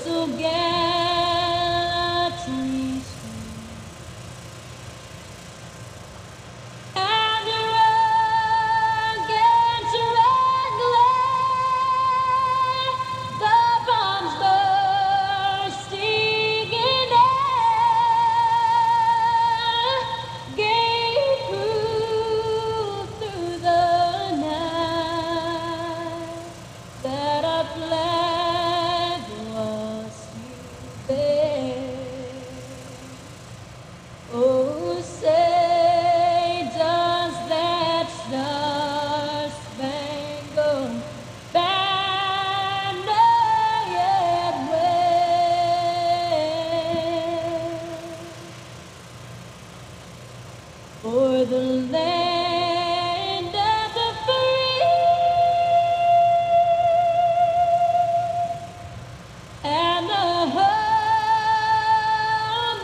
so gallantly and the rugged wrangler, the bombs bursting in air, gave proof through the night that our flag was still there. Oh, say does that star-spangled banner yet wave for the land of the free and the home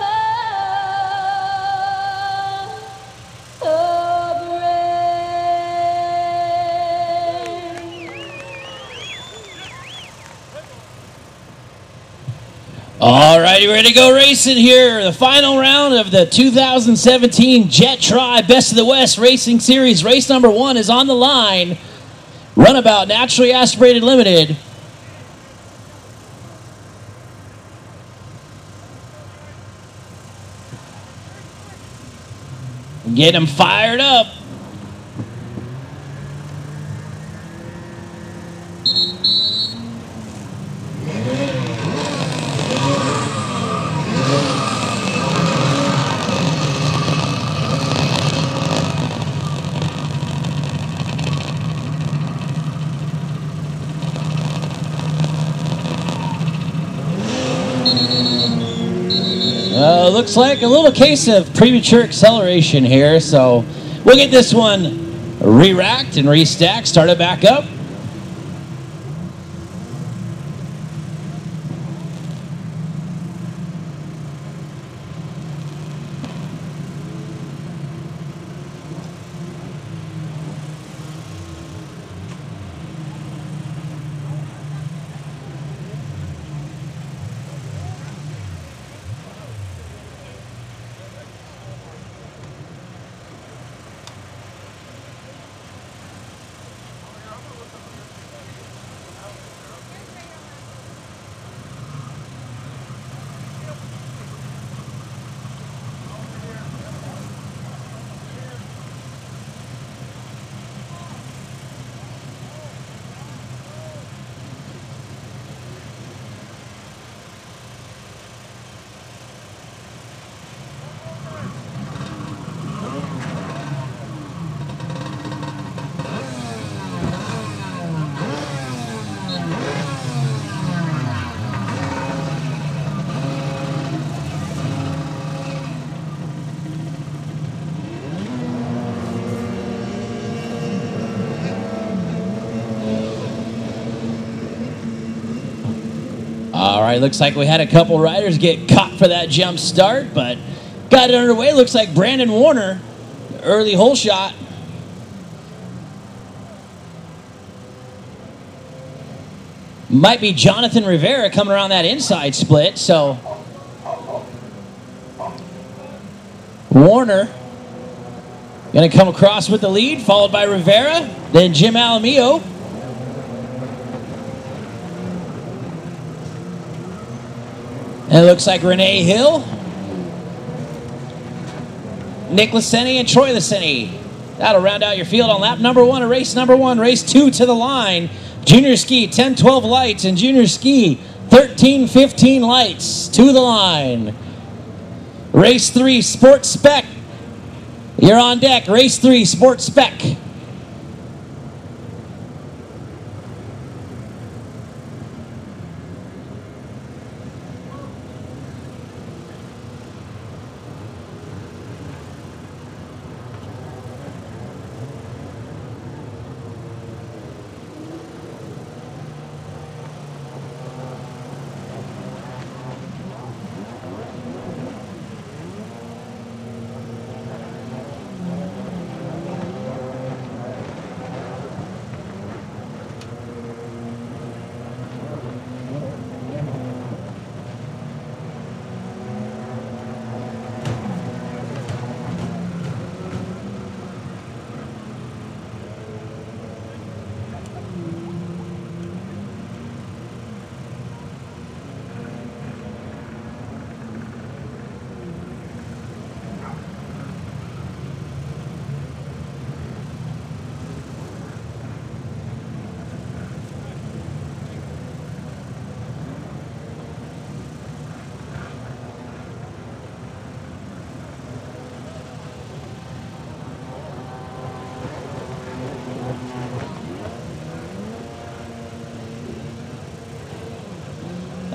of All right, you ready to go racing here? The final round of the 2017 Jet Tri Best of the West Racing Series. Race number 1 is on the line. Runabout Naturally Aspirated Limited. Get them fired up. Looks like a little case of premature acceleration here, so we'll get this one re-racked and restacked, started back up. All right, looks like we had a couple riders get caught for that jump start, but got it underway. Looks like Brandon Warner, early hole shot. Might be Jonathan Rivera coming around that inside split, so Warner going to come across with the lead, followed by Rivera, then Jim Alamillo. And it looks like Renee Hill, Nick Liceni, and Troy Liceni. That'll round out your field on lap number 1 of race number 1. Race 2 to the line. Junior ski 10-12 lights and junior ski 13-15 lights to the line. Race 3 Sport Spec. You're on deck. Race 3 Sport Spec.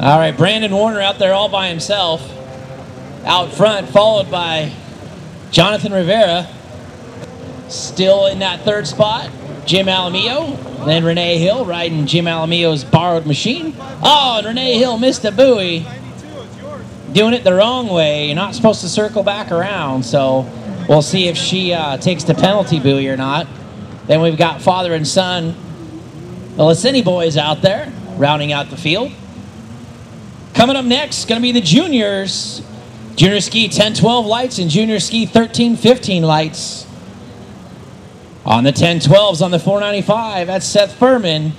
All right, Brandon Warner out there all by himself. Out front, followed by Jonathan Rivera. Still in that third spot, Jim Alamillo. Then Renee Hill riding Jim Alamillo's borrowed machine. Oh, and Renee Hill missed a buoy. Doing it the wrong way. You're not supposed to circle back around, so we'll see if she takes the penalty buoy or not. Then we've got father and son, the Licini boys out there, rounding out the field. Coming up next, going to be the juniors. Junior ski 10-12 lights and junior ski 13-15 lights. On the 10-12s on the 495, that's Seth Furman.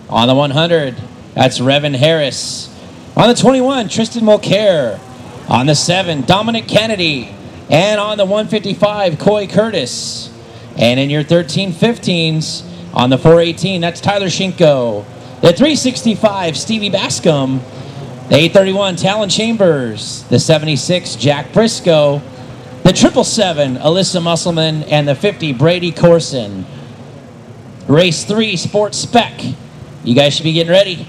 On the 100, that's Revan Harris. On the 21, Tristan Mulcair. On the 7, Dominic Kennedy. And on the 155, Coy Curtis. And in your 13-15s, on the 418, that's Tyler Shinko. The 365, Stevie Bascom. The 831, Talon Chambers. The 76, Jack Briscoe. The 777, Alyssa Musselman. And the 50, Brady Corson. Race 3, Sports Spec. You guys should be getting ready.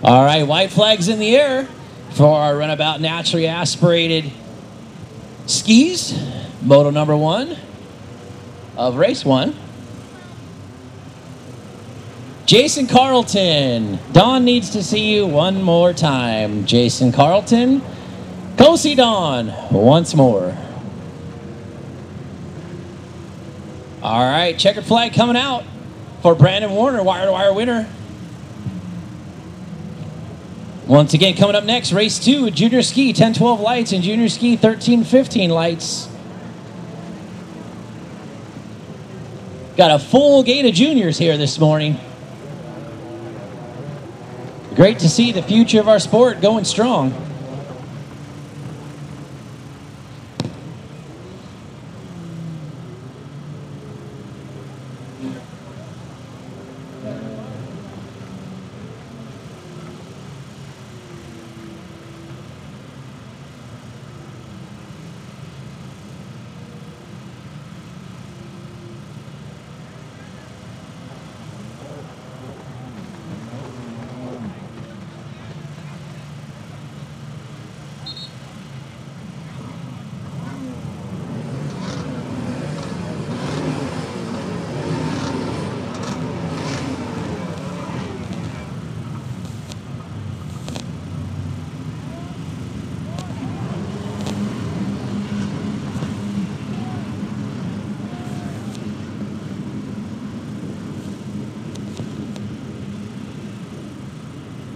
All right, white flags in the air for our runabout naturally aspirated skis, moto number 1 of race 1. Jason Carlton. Don needs to see you one more time. Jason Carlton. Go see Don once more. All right, checkered flag coming out for Brandon Warner, wire-to-wire winner. Once again, coming up next, race 2, junior ski 10-12 lights and junior ski 13-15 lights. Got a full gate of juniors here this morning. Great to see the future of our sport going strong.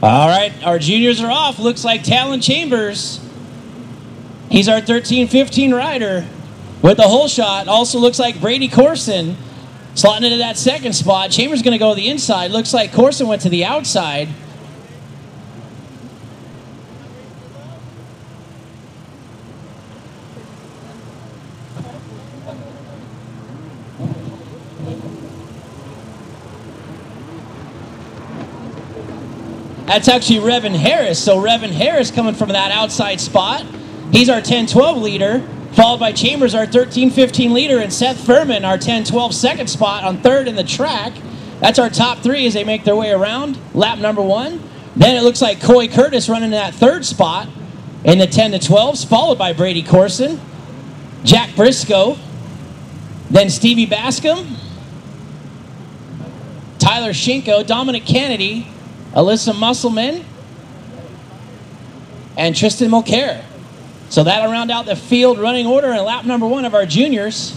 All right, our juniors are off. Looks like Talon Chambers. He's our 13-15 rider with the hole shot. Also looks like Brady Corson slotting into that second spot. Chambers going to go to the inside. Looks like Corson went to the outside. That's actually Revan Harris. So Revan Harris coming from that outside spot. He's our 10-12 leader, followed by Chambers, our 13-15 leader, and Seth Furman, our 10-12 second spot on third in the track. That's our top 3 as they make their way around lap number 1. Then it looks like Coy Curtis running that third spot in the 10-12s, followed by Brady Corson, Jack Briscoe, then Stevie Bascom, Tyler Shinko, Dominic Kennedy, Alyssa Musselman, and Tristan Mulcair. So that'll round out the field running order in lap number 1 of our juniors.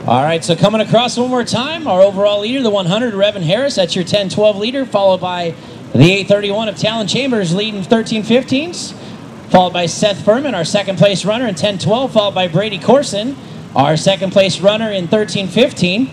All right, so coming across one more time, our overall leader, the 100, Revan Harris. That's your 10-12 leader, followed by the 831 of Talon Chambers leading 13-15s, followed by Seth Furman, our second place runner in 10-12, followed by Brady Corson, our second place runner in 13-15.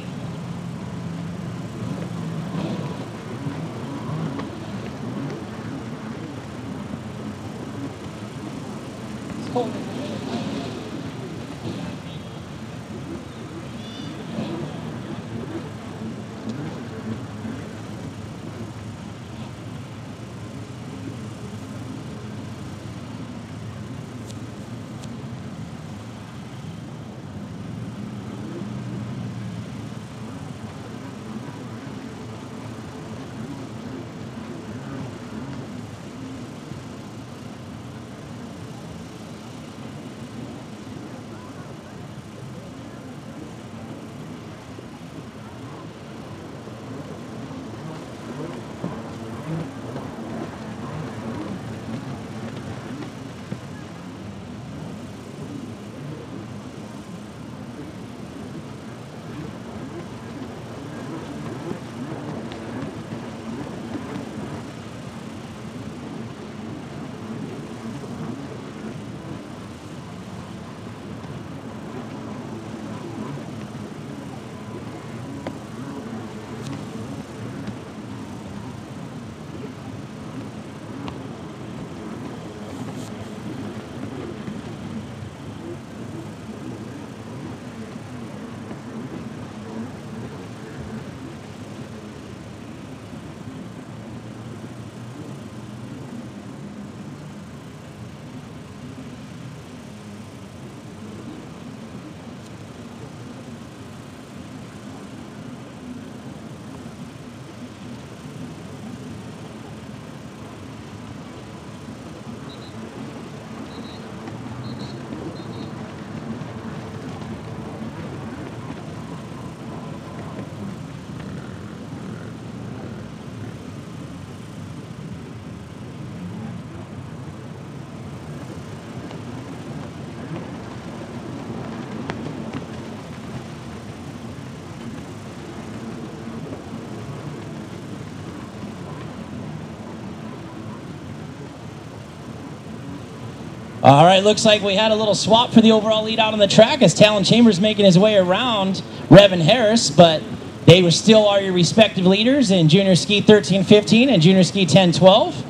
All right, looks like we had a little swap for the overall lead out on the track as Talon Chambers making his way around Revan Harris, but they were still are your respective leaders in junior ski 13-15 and junior ski 10-12.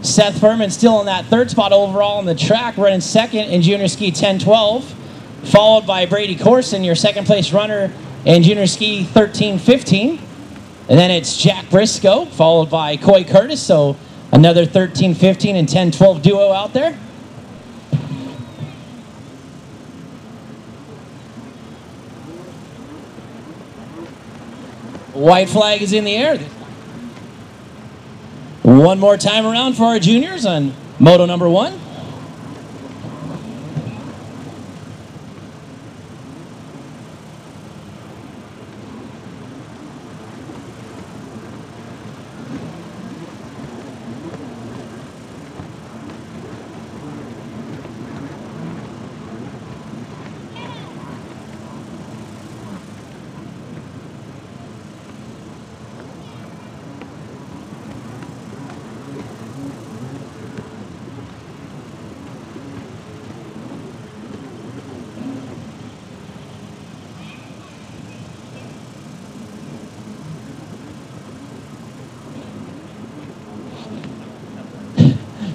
Seth Furman still in that third spot overall on the track, running second in junior ski 10-12, followed by Brady Corson, your second place runner in junior ski 13-15. And then it's Jack Briscoe, followed by Coy Curtis, so another 13-15 and 10-12 duo out there. White flag is in the air. One more time around for our juniors on moto number 1.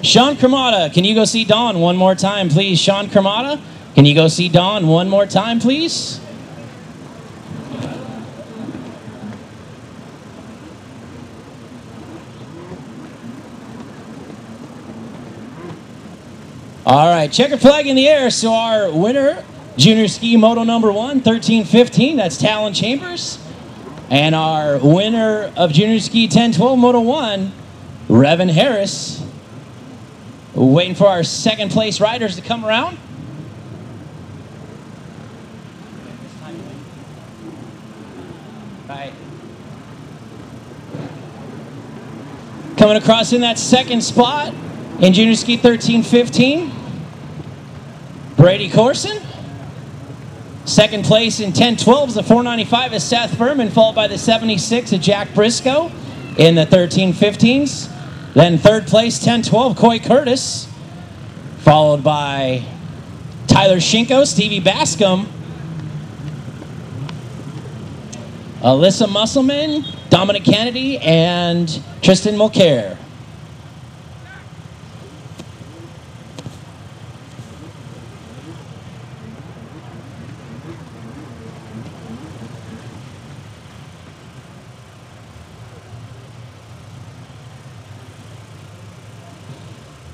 Sean Cremata, can you go see Dawn one more time, please? Sean Cremata, can you go see Dawn one more time, please? All right, checkered flag in the air. So our winner, junior ski moto number 1, 13-15, that's Talon Chambers. And our winner of junior ski 10-12 moto 1, Revan Harris. Waiting for our second place riders to come around. Right. Coming across in that second spot in junior ski 13-15, Brady Corson. Second place in 10-12 is the 495 is Seth Furman, followed by the 76 of Jack Briscoe in the 13-15s. Then third place, 10-12, Coy Curtis, followed by Tyler Shinko, Stevie Bascom, Alyssa Musselman, Dominic Kennedy, and Tristan Mulcair.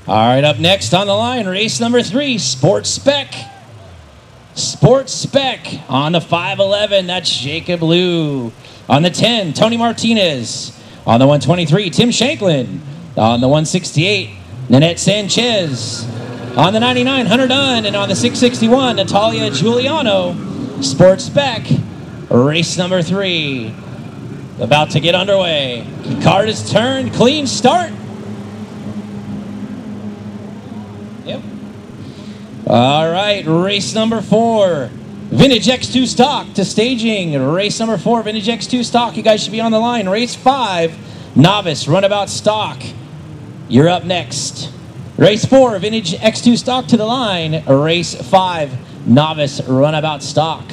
All right, up next on the line, race number 3, Sports Spec. Sports Spec on the 511, that's Jacob Liu. On the 10, Tony Martinez. On the 123, Tim Shanklin. On the 168, Nanette Sanchez. On the 99, Hunter Dunn. And on the 661, Natalia Giuliano. Sports Spec, race number 3. About to get underway. Card is turned, clean start. Yep. All right, race number 4. Vintage X2 stock to staging. Race number 4, Vintage X2 stock. You guys should be on the line. Race 5, novice runabout stock. You're up next. Race 4, Vintage X2 stock to the line. Race 5, novice runabout stock.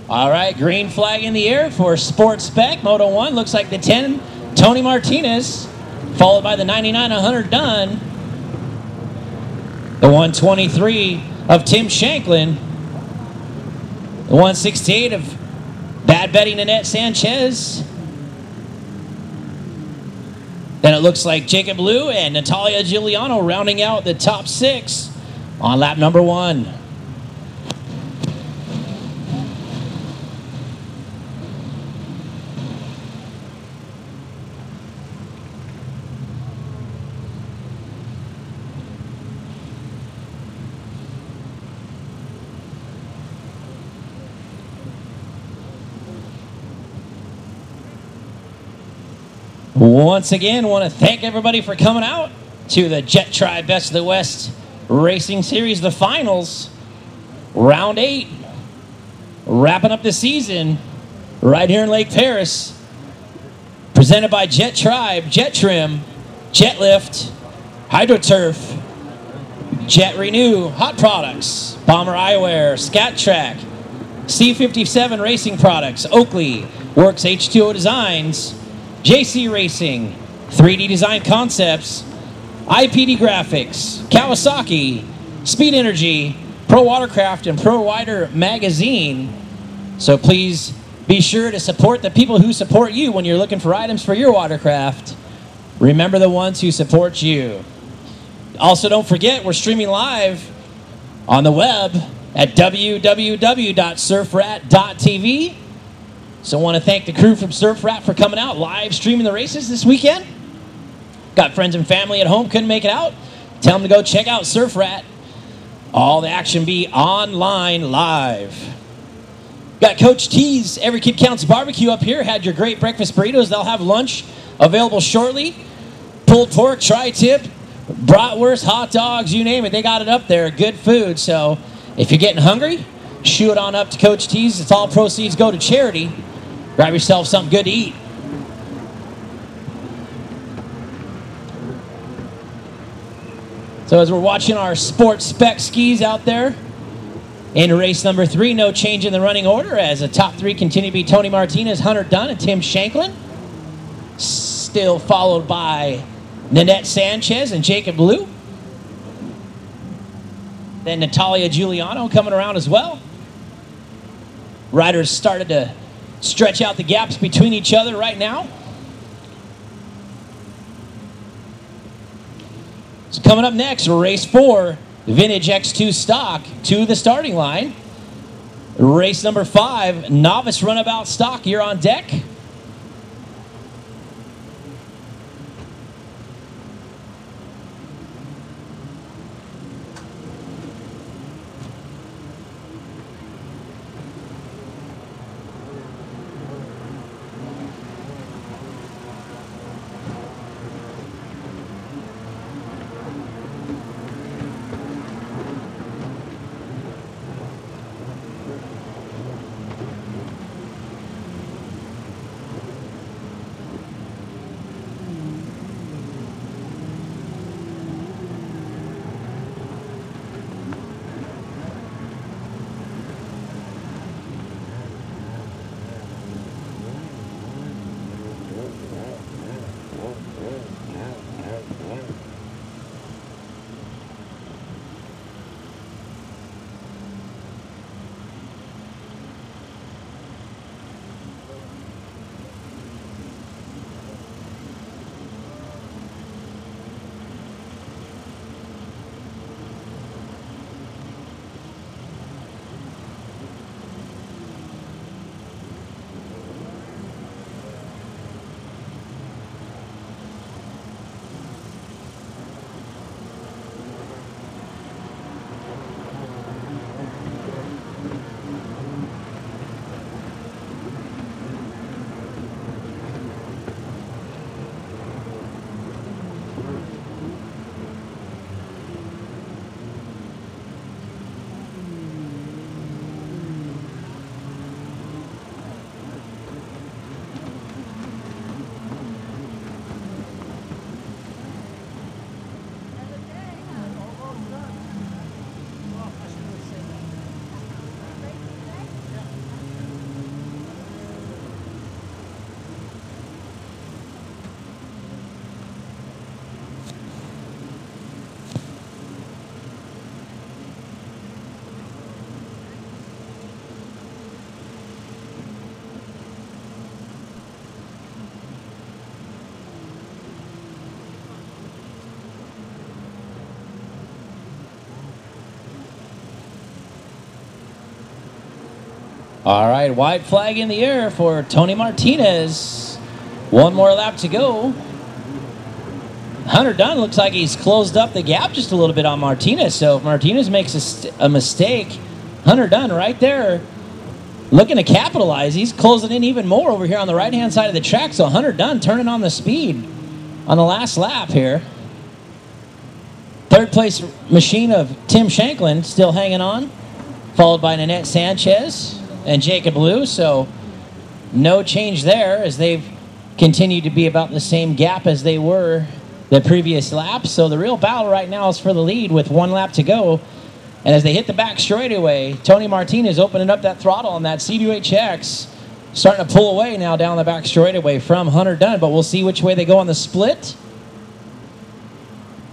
All right, green flag in the air for Sports Spec. Moto 1 looks like the 10, Tony Martinez, followed by the 99, 100 Dunn. The 123 of Tim Shanklin. The 168 of Bad Betty Nanette Sanchez. Then it looks like Jacob Liu and Natalia Giuliano rounding out the top 6 on lap number 1. Once again, want to thank everybody for coming out to the Jet Tribe Best of the West Racing Series, the finals, round 8, wrapping up the season right here in Lake Perris. Presented by Jet Tribe, Jet Trim, Jet Lift, HydroTurf, Jet Renew, Hot Products, Bomber Eyewear, Scat Track, C57 Racing Products, Oakley, Works H2O Designs, JC Racing, 3D Design Concepts, IPD Graphics, Kawasaki, Speed Energy, Pro Watercraft, and Pro Rider Magazine. So please be sure to support the people who support you when you're looking for items for your watercraft. Remember the ones who support you. Also, don't forget, we're streaming live on the web at www.surfrat.tv. So I want to thank the crew from Surf Rat for coming out, live streaming the races this weekend. Got friends and family at home, couldn't make it out? Tell them to go check out Surf Rat. All the action be online live. Got Coach T's Every Kid Counts Barbecue up here. Had your great breakfast burritos. They'll have lunch available shortly. Pulled pork, tri-tip, bratwurst, hot dogs, you name it. They got it up there. Good food. So if you're getting hungry, shoot on up to Coach T's. It's all proceeds go to charity. Grab yourself something good to eat. So as we're watching our sports spec skis out there, in race number 3, no change in the running order as the top 3 continue to be Tony Martinez, Hunter Dunn, and Tim Shanklin. Still followed by Nanette Sanchez and Jacob Blue. Then Natalia Giuliano coming around as well. Riders started to stretch out the gaps between each other right now. So coming up next, race 4, Vintage X2 stock to the starting line. Race number 5, novice runabout stock, you're on deck. All right, white flag in the air for Tony Martinez. One more lap to go. Hunter Dunn looks like he's closed up the gap just a little bit on Martinez. So if Martinez makes a mistake, Hunter Dunn right there looking to capitalize. He's closing in even more over here on the right-hand side of the track. So Hunter Dunn turning on the speed on the last lap here. Third place machine of Tim Shanklin still hanging on, followed by Nanette Sanchez and Jacob Blue. So no change there as they've continue to be about the same gap as they were the previous lap. So the real battle right now is for the lead with 1 lap to go. And as they hit the back straightaway, Tony Martinez opening up that throttle on that CWHX, starting to pull away now down the back straightaway from Hunter Dunn. But we'll see which way they go on the split.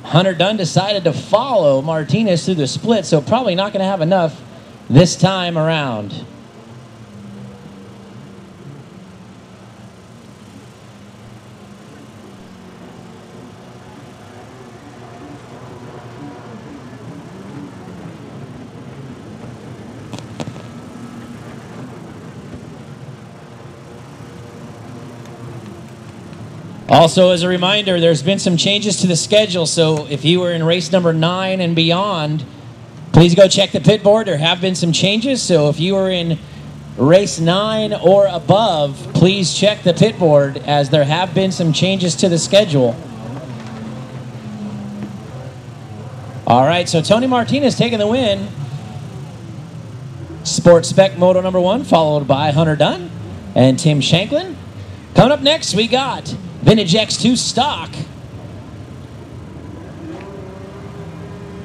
Hunter Dunn decided to follow Martinez through the split, so probably not going to have enough this time around. Also, as a reminder, there's been some changes to the schedule, so if you were in race number 9 and beyond, please go check the pit board. There have been some changes, so if you were in race 9 or above, please check the pit board as there have been some changes to the schedule. All right, so Tony Martinez taking the win. Sports Spec Moto number 1, followed by Hunter Dunn and Tim Shanklin. Coming up next, we got Vintage X2 Stock.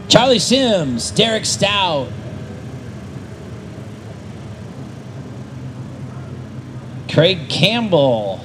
Charlie Sims, Derek Stout, Craig Campbell,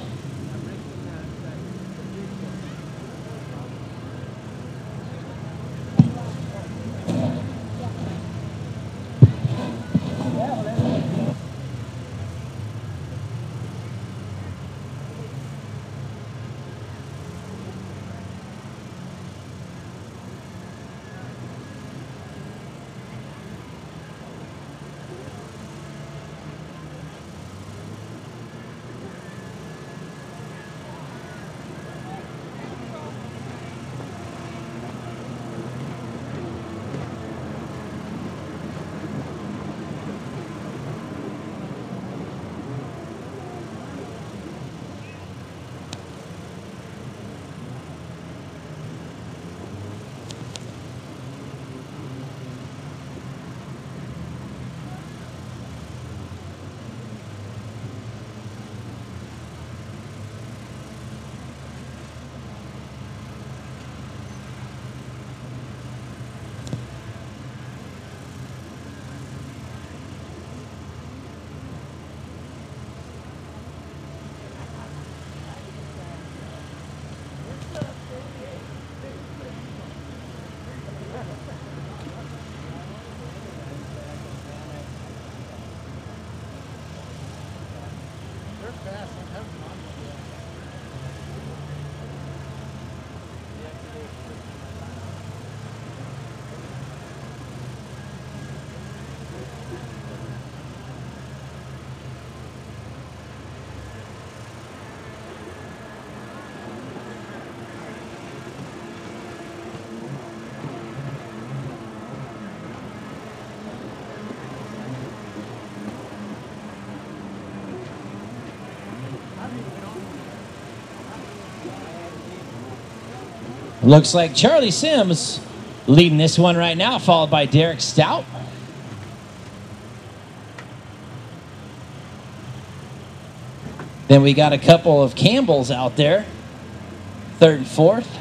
looks like Charlie Sims leading this one right now, followed by Derek Stout. Then we got a couple of Campbells out there, 3rd and 4th.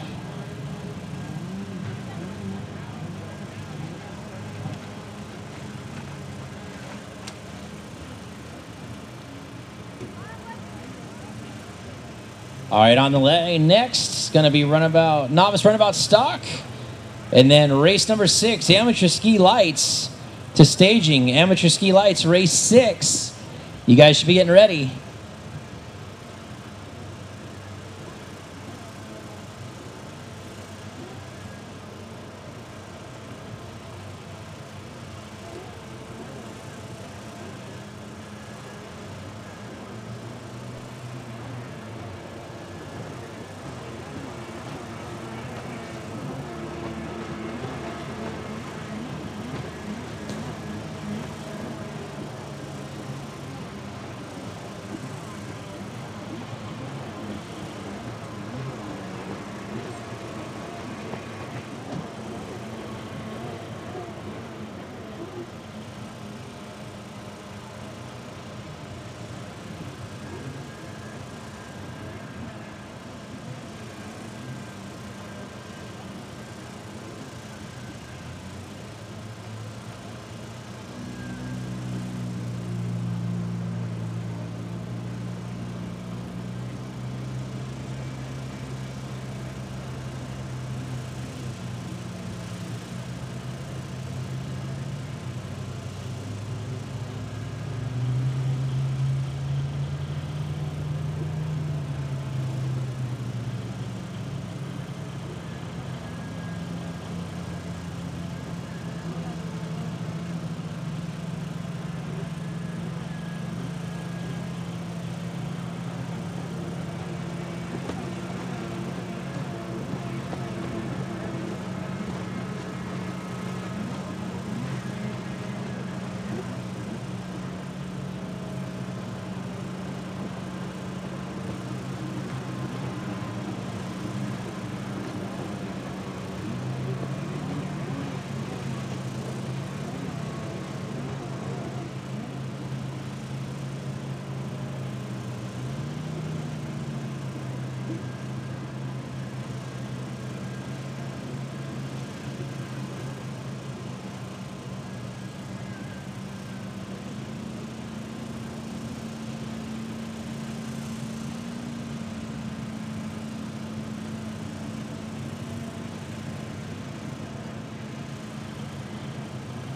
All right, on the lane next is going to be novice runabout stock. And then race number 6, Amateur Ski Lights to staging. Amateur Ski Lights, race 6. You guys should be getting ready.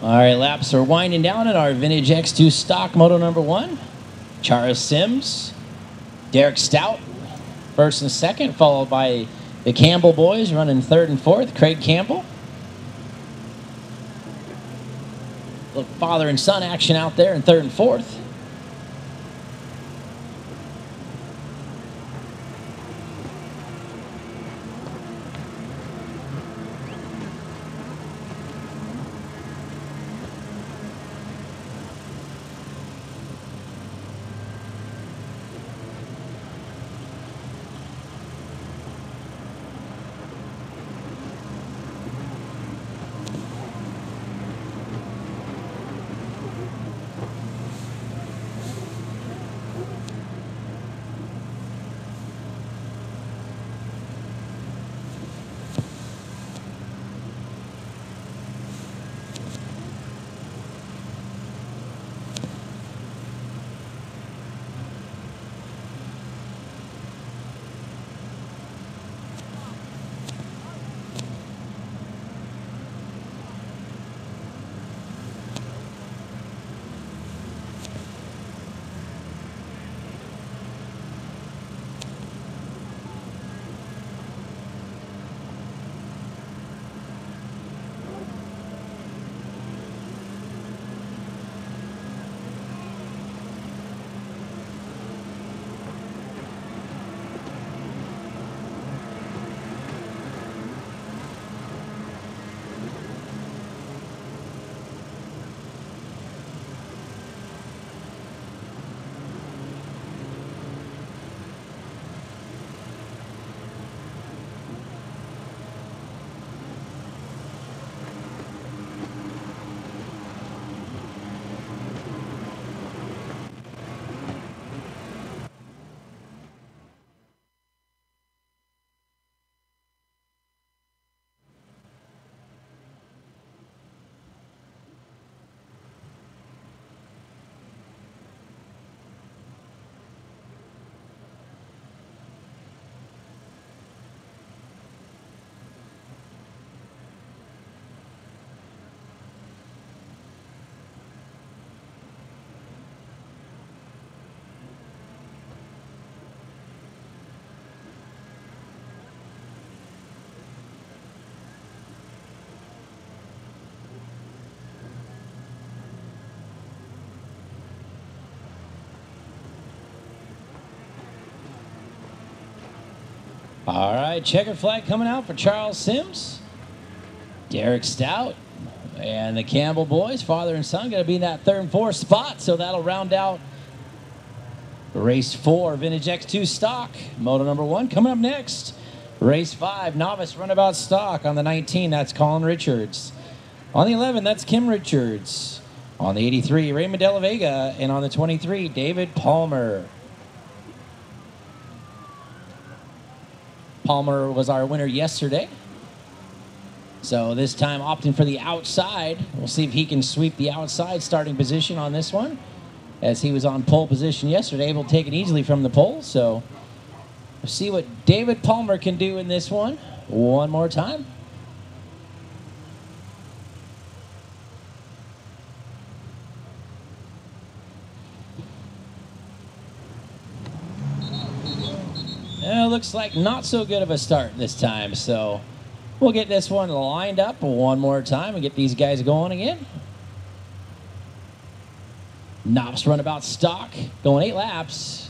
All right, laps are winding down at our Vintage X2 stock moto number 1. Charles Sims, Derek Stout, first and second, followed by the Campbell boys running third and fourth. Craig Campbell. Little father and son action out there in third and fourth. All right, checkered flag coming out for Charles Sims, Derek Stout, and the Campbell boys, father and son, going to be in that third and fourth spot. So that'll round out race 4, Vintage X2 stock, moto number 1. Coming up next, race 5, novice runabout stock. On the 19, that's Colin Richards. On the 11, that's Kim Richards. On the 83, Raymond De La Vega. And on the 23, David Palmer. Palmer was our winner yesterday. So this time opting for the outside. We'll see if he can sweep the outside starting position on this one, as he was on pole position yesterday, able to take it easily from the pole. So we'll see what David Palmer can do in this one one more time. It looks like not so good of a start this time, so we'll get this one lined up one more time and get these guys going again. Novice runabout stock, going 8 laps.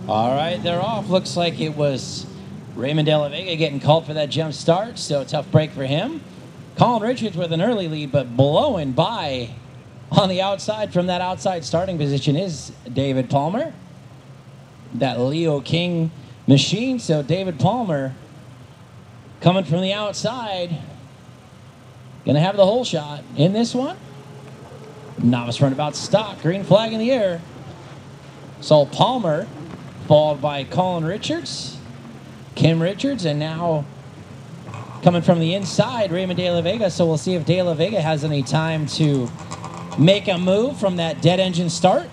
All right, they're off. Looks like it was Raymond De La Vega getting called for that jump start, so tough break for him. Colin Richards with an early lead, but blowing by on the outside from that outside starting position is David Palmer. That Leo King machine, so David Palmer coming from the outside. Gonna have the whole shot in this one. Novice runabout stock, green flag in the air. So Palmer, followed by Colin Richards, Kim Richards, and now coming from the inside, Raymond De La Vega. So we'll see if De La Vega has any time to make a move from that dead engine start.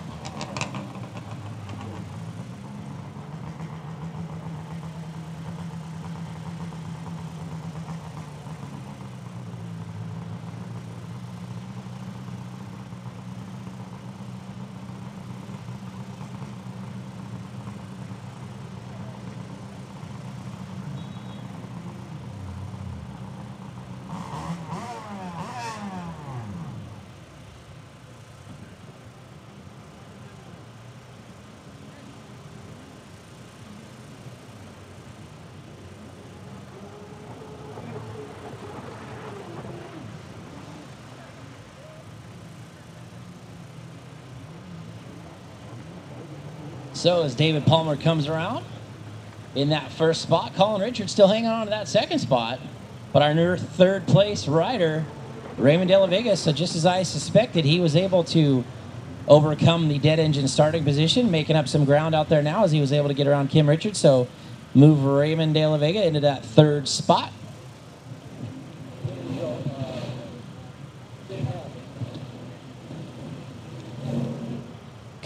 So as David Palmer comes around in that first spot, Colin Richards still hanging on to that second spot. But our new third place rider, Raymond De La Vega, so just as I suspected, he was able to overcome the dead engine starting position, making up some ground out there now as he was able to get around Kim Richards. So move Raymond De La Vega into that third spot.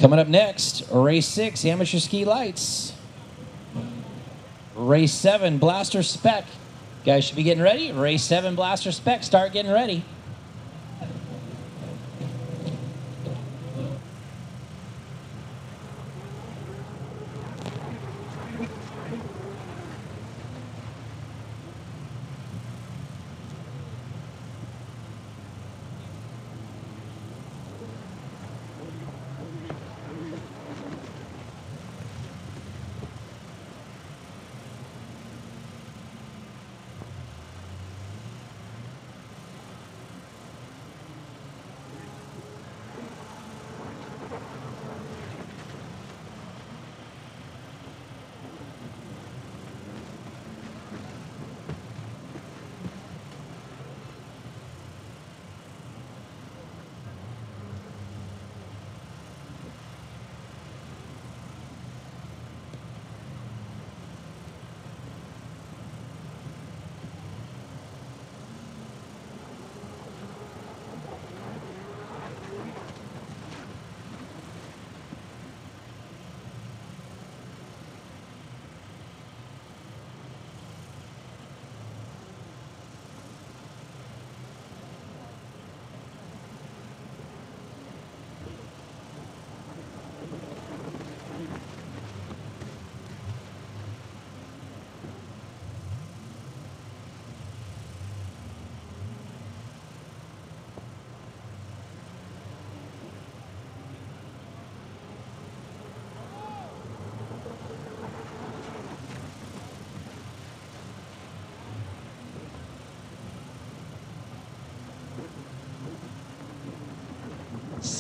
Coming up next, race 6, amateur ski lights. Race 7, blaster spec. Guys should be getting ready. Race 7, blaster spec. Start getting ready.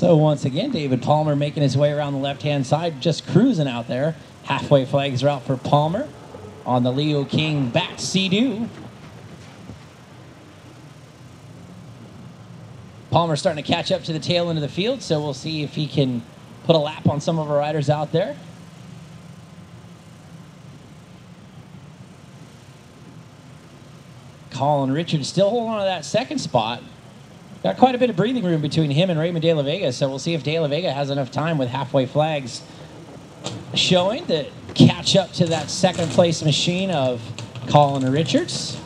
So once again, David Palmer making his way around the left-hand side, just cruising out there. Halfway flags are out for Palmer on the Leo King back Sea-Doo. Palmer starting to catch up to the tail end of the field, so we'll see if he can put a lap on some of our riders out there. Colin Richards still holding on to that second spot. Got quite a bit of breathing room between him and Raymond De La Vega, so we'll see if De La Vega has enough time with halfway flags showing to catch up to that second place machine of Colin Richards.